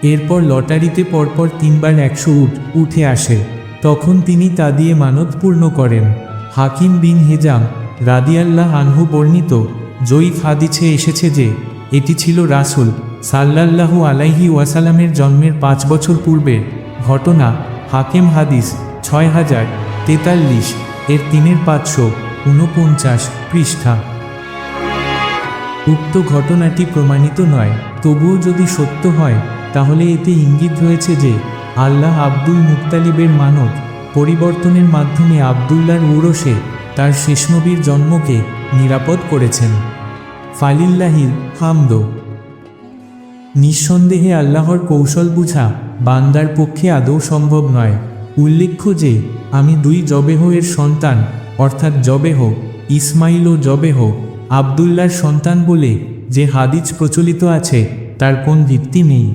এরপর লটারিতে পরপর 3 বার 100 উঠে আসে, তখন তিনি তা দিয়ে মানত পূর্ণ করেন। হাকিম বিন হিজাম রাদিয়াল্লাহু আনহু বর্ণিত জয়ীফ হাদিসে এসেছে যে এটি ছিল রাসূল সাল্লাল্লাহু আলাইহি ওয়াসাল্লামের জন্মের 5 বছর পূর্বের ঘটনা। হাকিম হাদিস 6043 এর 549 পৃষ্ঠা। উক্ত ঘটনাটি প্রমাণিত নয়, তবুও যদি সত্য হয় তাহলে এতে ইঙ্গিত রয়েছে যে আল্লাহ আব্দুল মুত্তালিবের মানত পরিবর্তনের মাধ্যমে আব্দুল্লাহর উরসে তার শেষ নবীর জন্মকে নিরাপদ করেছেন। ফালিল্লাহিল হামদ। নিঃসন্দেহে আল্লাহর কৌশল বুঝা বান্দার পক্ষে আদৌ সম্ভব নয়। উল্লেখ্য যে আমি 2 জবেহ এর সন্তান, অর্থাৎ জবেহ ইসমাইল ও জবেহ আব্দুল্লাহর সন্তান বলে যে হাদিস প্রচলিত আছে তার কোন ভিত্তি নেই।